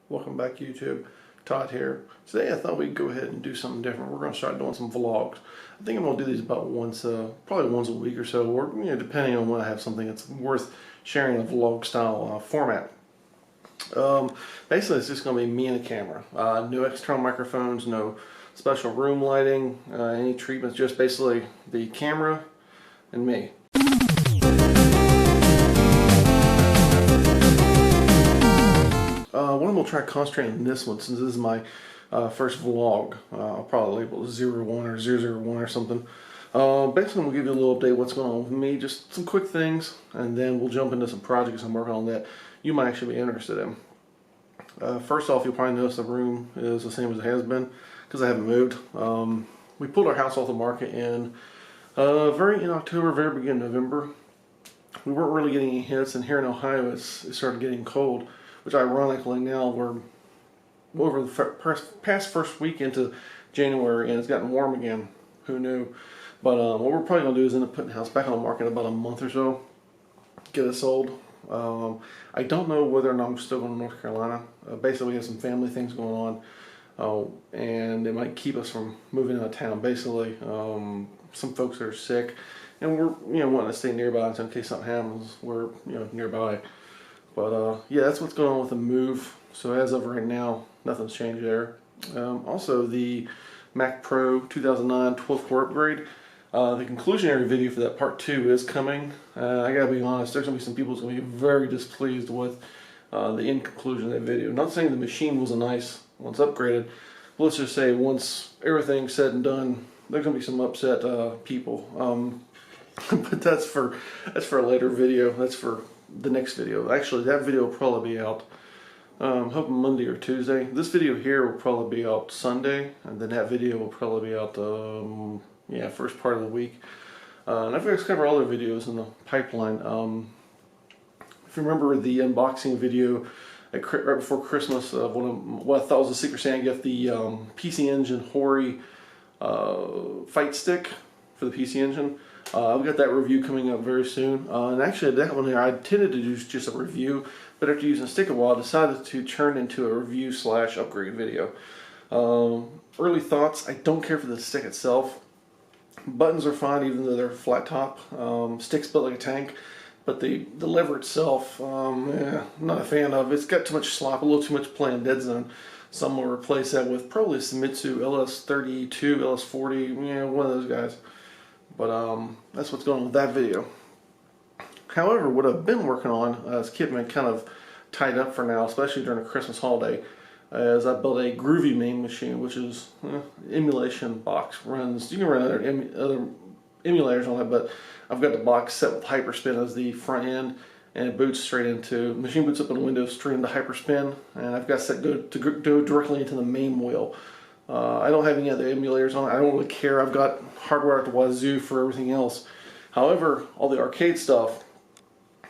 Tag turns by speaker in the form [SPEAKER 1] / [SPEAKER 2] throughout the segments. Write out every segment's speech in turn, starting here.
[SPEAKER 1] Welcome back, YouTube. Todd here. Today I thought we'd go ahead and do something different. We're going to start doing some vlogs. I think I'm going to do these about probably once a week or so, or depending on when I have something that's worth sharing in a vlog style format. Basically, it's just going to be me and a camera. No external microphones, no special room lighting, any treatments. Just basically the camera and me. What I'm going to try concentrating on this one, since this is my first vlog. I'll probably label it 01 or 001 or something. Basically, I'm going to give you a little update what's going on with me, just some quick things, and then we'll jump into some projects I'm working on that you might actually be interested in. First off, you'll probably notice the room is the same as it has been, because I haven't moved. We pulled our house off the market in October, very beginning of November. We weren't really getting any hits, and here in Ohio it started getting cold, which ironically now we're over the past first week into January and it's gotten warm again. Who knew? But what we're probably going to do is end up putting the house back on the market in about a month or so, get it sold. I don't know whether or not I'm still going to North Carolina. Basically, we have some family things going on, and it might keep us from moving out of town. Basically, some folks are sick, and we're wanting to stay nearby in case something happens. We're nearby. But yeah, that's what's going on with the move. So as of right now, nothing's changed there. Also, the Mac Pro 2009 12th core upgrade. The conclusionary video for that part 2 is coming. I gotta be honest, there's gonna be some people who's gonna be very displeased with the end conclusion of that video. Not saying the machine wasn't nice once upgraded, but let's just say once everything's said and done, there's gonna be some upset people. But that's for a later video. That's for the next video. Actually, that video will probably be out I'm hoping Monday or Tuesday. This video here will probably be out Sunday, and then that video will probably be out first part of the week. And I've got to cover other videos in the pipeline. If you remember the unboxing video right before Christmas of what I thought was a Secret Santa gift, the PC Engine Hori fight stick for the PC Engine. I've got that review coming up very soon. And actually, that one here, I intended to do just a review, but after using a stick a while, I decided to turn into a review / upgrade video. Early thoughts: I don't care for the stick itself. Buttons are fine, even though they're flat top. Stick's built like a tank, but the lever itself, not a fan of. It's got too much slop, a little too much play in dead zone. So I'm going to replace that with probably a Famitsu LS32, LS40, one of those guys. But that's what's going on with that video. However, what I've been working on is keeping it kind of tied up for now, especially during the Christmas holiday, is I built a Groovymame machine, which is emulation box. You can run other emulators on it, but I've got the box set with Hyperspin as the front end, and it boots straight into, machine boots up in Windows straight into Hyperspin, and I've got set to go directly into the MAME wheel. I don't have any other emulators on it. I don't really care. I've got hardware at the wazoo for everything else. However, all the arcade stuff,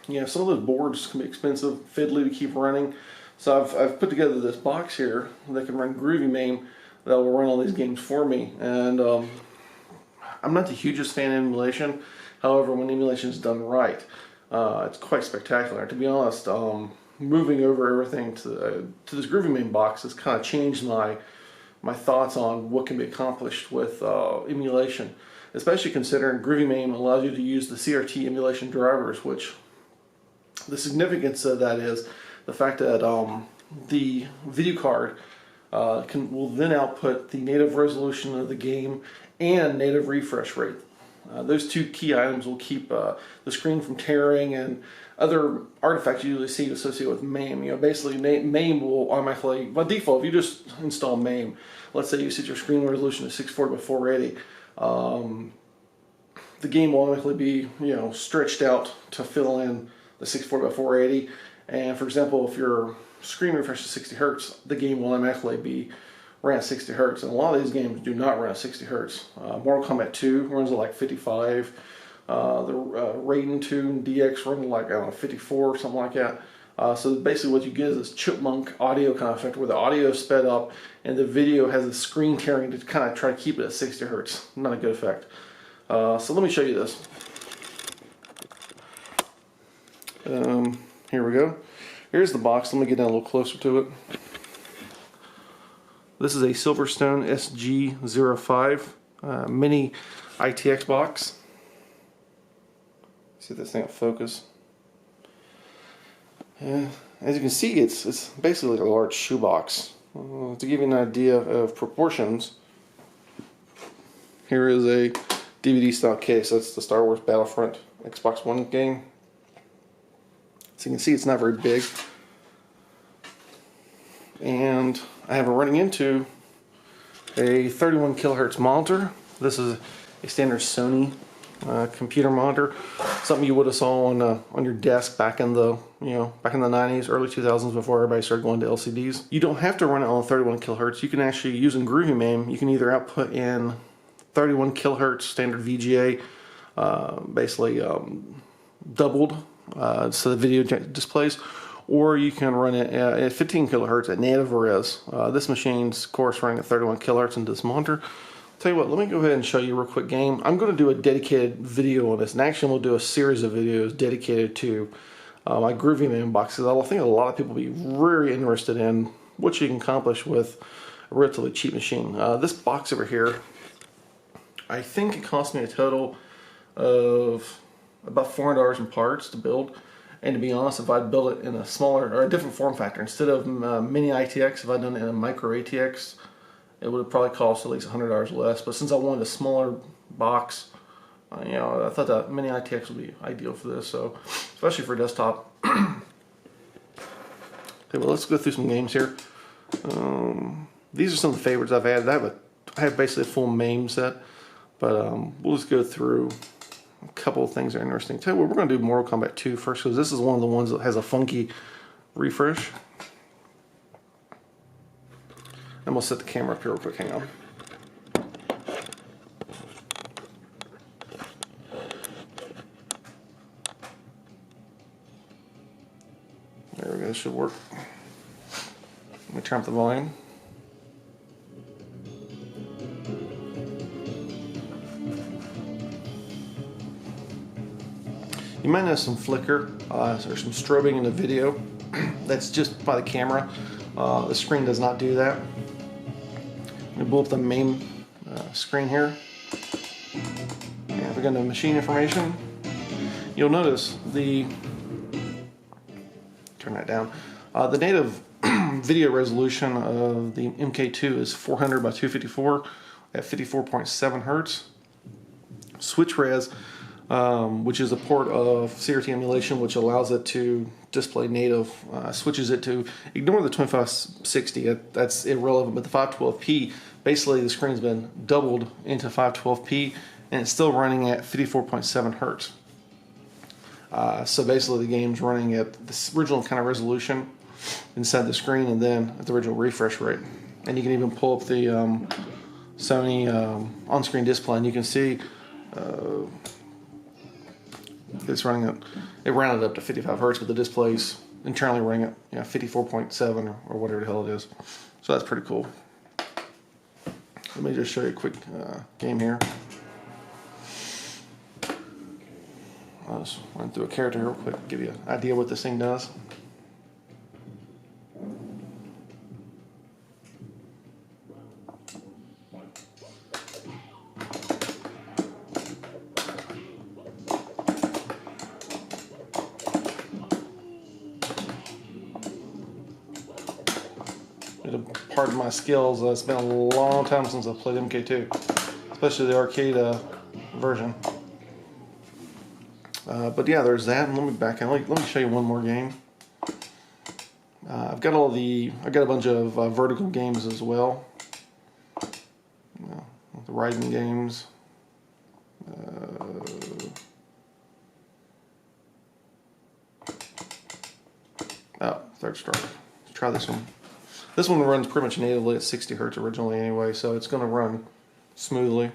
[SPEAKER 1] some of those boards can be expensive, fiddly to keep running. So I've put together this box here that can run Groovymame that will run all these games for me. And I'm not the hugest fan of emulation. However, when emulation is done right, it's quite spectacular. To be honest, moving over everything to this Groovymame box has kind of changed my thoughts on what can be accomplished with emulation, especially considering Groovymame allows you to use the CRT emulation drivers, which the significance of that is the fact that the video card will then output the native resolution of the game and native refresh rate. Those two key items will keep the screen from tearing and other artifacts you usually see associated with MAME. Basically MAME will automatically, by default, if you just install MAME, let's say you set your screen resolution to 640 by 480, the game will automatically be stretched out to fill in the 640 by 480. And for example, if your screen refresh is 60 Hertz, the game will automatically be ran at 60 Hertz. And a lot of these games do not run at 60 Hertz. Mortal Kombat 2 runs at like 55. The Raiden 2 and DX run like, I don't know, 54 or something like that. So basically what you get is this chipmunk audio kind of effect where the audio is sped up and the video has a screen tearing to kind of try to keep it at 60 Hertz. Not a good effect. So let me show you this. Here we go. Here's the box. Let me get down a little closer to it. This is a Silverstone SG05 mini ITX box. See if this thing will focus. Yeah, as you can see, it's basically like a large shoebox. To give you an idea of proportions, here is a DVD style case. That's the Star Wars Battlefront Xbox One game. So you can see it's not very big. And I have it running into a 31 kilohertz monitor. This is a standard Sony computer monitor, something you would have saw on your desk back in the back in the 90s, early 2000s, before everybody started going to LCDs. You don't have to run it on 31 kilohertz. You can actually, using Groovymame, you can either output in 31 kilohertz standard VGA, basically doubled, so the video displays, or you can run it at 15 kilohertz at native res. This machine's, of course, running at 31 kilohertz into this monitor. Tell you what, let me go ahead and show you a real quick game. I'm going to do a dedicated video on this, and actually we'll do a series of videos dedicated to my Groovymame boxes. I think a lot of people will be very interested in what you can accomplish with a relatively cheap machine. This box over here, I think it cost me a total of about $400 in parts to build. And to be honest, if I'd built it in a smaller or a different form factor, instead of mini ITX, if I'd done it in a micro ATX, it would have probably cost at least $100 less. But since I wanted a smaller box, I thought that mini ITX would be ideal for this. So, especially for desktop. Okay, well, let's go through some games here. These are some of the favorites I've added. I have basically a full MAME set, but we'll just go through a couple of things that are interesting. Tell you what, we're going to do Mortal Kombat 2 first, because this is one of the ones that has a funky refresh. And we'll set the camera up here real quick. Hang on. There we go. This should work. Let me turn up the volume. You might notice some flicker or some strobing in the video. That's just by the camera. The screen does not do that. I'm going to blow up the main screen here. And if we go into machine information, you'll notice turn that down. The native video resolution of the MK2 is 400 by 254 at 54.7 hertz. Switch res, which is a port of CRT emulation, which allows it to display native, switches it to, ignore the 2560, that's irrelevant, but the 512p, basically the screen's been doubled into 512p, and it's still running at 54.7 hertz. So basically the game's running at the original kind of resolution inside the screen, and then at the original refresh rate. And you can even pull up the Sony on-screen display, and you can see it's running at, it rounded up to 55 hertz, but the display's internally running at 54.7 or whatever the hell it is. So that's pretty cool. Let me just show you a quick game here. I'll just run through a character real quick, give you an idea what this thing does. Pardon my skills, it's been a long time since I've played MK2, especially the arcade version. But yeah, there's that. And let me back in. Let me show you one more game. I've got a bunch of vertical games as well. The riding games. Third Strike. Let's try this one. This one runs pretty much natively at 60 hertz originally anyway, so it's going to run smoothly.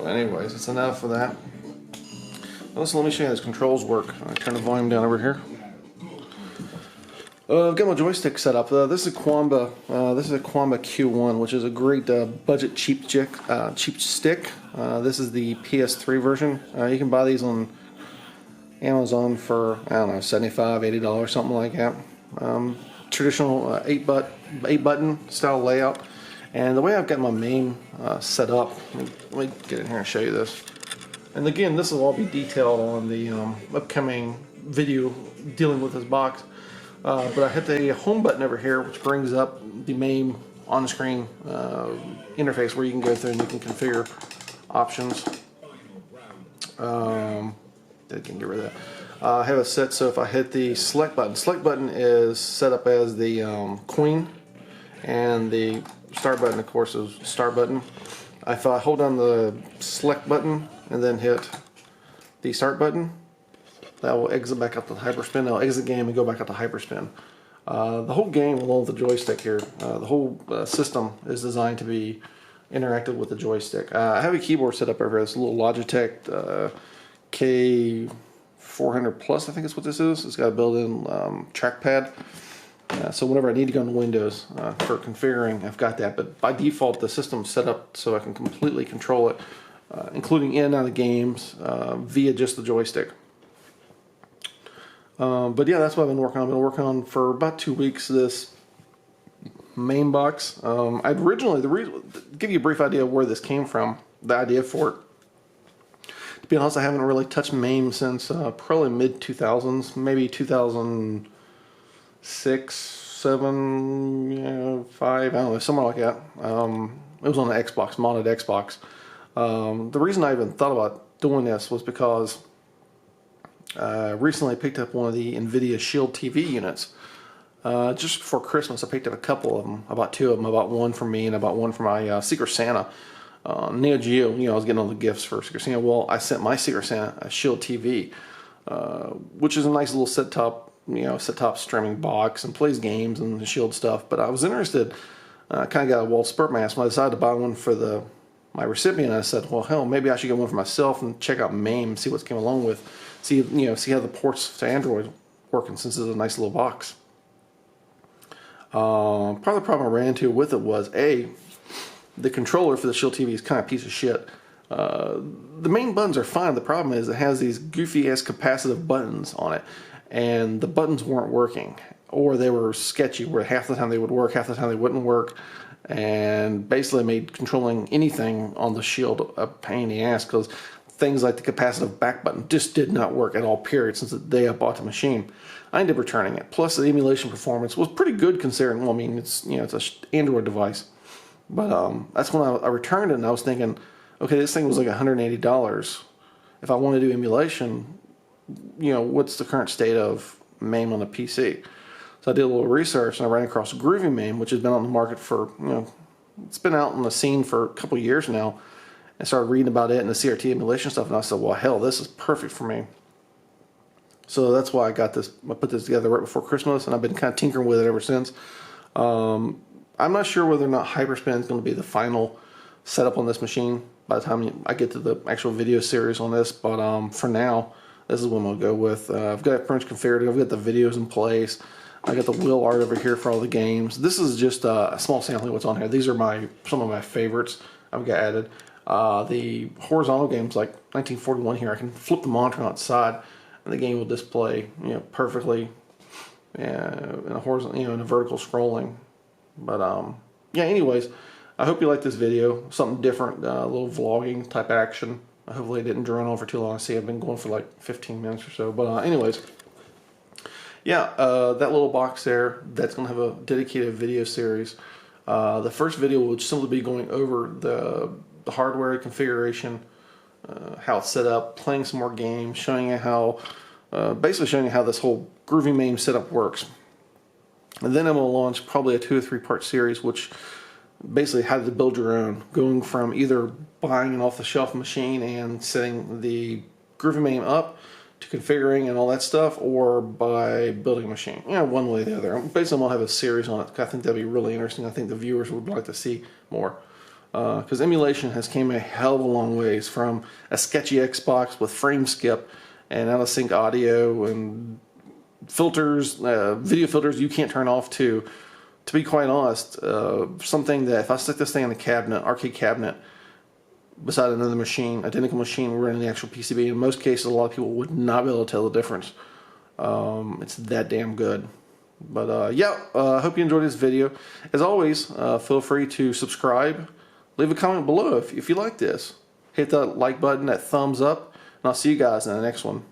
[SPEAKER 1] So anyways, that's enough of that. Also, let me show you how these controls work. I turn the volume down over here. I've got my joystick set up. This is a Quamba Q1, which is a great budget cheap stick. This is the PS3 version. You can buy these on Amazon for, I don't know, $75, $80, something like that. Traditional 8-button style layout. And the way I've got my MAME set up, let me get in here and show you this. And again, this will all be detailed on the upcoming video dealing with this box. But I hit the home button over here, which brings up the MAME on-screen interface where you can go through and you can configure options. I can get rid of that. I have it set so if I hit the select button is set up as the queen, and the start button, of course, is start button. If I hold down the select button and then hit the start button, that will exit back up to the hyperspin. I'll exit the game and go back up to hyperspin. The whole game, along with the joystick here, the whole system is designed to be interactive with the joystick. I have a keyboard set up over here. This little Logitech K400 Plus, I think is what this is. It's got a built-in trackpad. So whenever I need to go into Windows for configuring, I've got that. But by default, the system's set up so I can completely control it, including in and out of games via just the joystick. But yeah, that's what I've been working on. I've been working on for about 2 weeks this MAME box. I'd originally, give you a brief idea of where this came from, the idea for it. To be honest, I haven't really touched MAME since probably mid-2000s, maybe 2006, 7, 5, I don't know, somewhere like that. It was on the Xbox, modded Xbox. The reason I even thought about doing this was because recently I picked up one of the NVIDIA Shield TV units. Just before Christmas, I picked up a couple of them. I bought 2 of them. I bought one for me and I bought one for my Secret Santa. Neo Geo, I was getting all the gifts for Secret Santa. Well, I sent my Secret Santa a Shield TV, which is a nice little set-top streaming box and plays games and the Shield stuff. But I was interested. Kind of got a wall spurt mask. When I decided to buy one for my recipient, I said, well, hell, maybe I should get one for myself and check out MAME, see what's came along with, see how the ports to Android working, since it's a nice little box. Part of the problem I ran into with it was the controller for the Shield TV is kind of a piece of shit. The main buttons are fine. The problem is it has these goofy ass capacitive buttons on it, and the buttons weren't working, or they were sketchy, where half the time they would work, half the time they wouldn't work, and basically made controlling anything on the Shield a pain in the ass, because things like the capacitive back button just did not work at all, period, since the day I bought the machine. I ended up returning it. Plus, the emulation performance was pretty good considering, well, I mean, it's an Android device. But that's when I returned it, and I was thinking, okay, this thing was like $180. If I want to do emulation, what's the current state of MAME on the PC? So I did a little research, and I ran across Groovymame, which has been on the market for, it's been out on the scene for a couple of years now. I started reading about it and the CRT emulation stuff, and I said, well, hell, this is perfect for me. So that's why I got this. I put this together right before Christmas, and I've been kind of tinkering with it ever since. I'm not sure whether or not Hyperspin is going to be the final setup on this machine by the time I get to the actual video series on this, but for now, this is what I'm going to go with. I've got it pretty much configured. I've got the videos in place. I got the wheel art over here for all the games. This is just a small sampling of what's on here. These are some of my favorites I've got added. The horizontal games like 1941 here, I can flip the monitor on its side, and the game will display perfectly in a horizontal, in a vertical scrolling. But yeah, anyways, I hope you like this video. Something different, a little vlogging type action. Hopefully it didn't drone on for too long. I see I've been going for like 15 minutes or so. But anyways, yeah, that little box there, that's going to have a dedicated video series. The first video will simply be going over the hardware configuration, how it's set up, playing some more games, showing you how, basically showing you how this whole Groovymame setup works. And then I'm going to launch probably a 2 or 3 part series, which basically how to build your own, going from either buying an off-the-shelf machine and setting the Groovymame up to configuring and all that stuff, or by building a machine. One way or the other. Basically, I'm going to have a series on it. I think that'd be really interesting. I think the viewers would like to see more. because emulation has came a hell of a long ways from a sketchy Xbox with frame skip and out of sync audio and filters, video filters you can't turn off to be quite honest, something that if I stick this thing in the cabinet, arcade cabinet, beside another machine, identical machine running the actual PCB, in most cases a lot of people would not be able to tell the difference. It's that damn good. But yeah, I hope you enjoyed this video. As always, feel free to subscribe, leave a comment below if you like this. Hit that like button, that thumbs up, and I'll see you guys in the next one.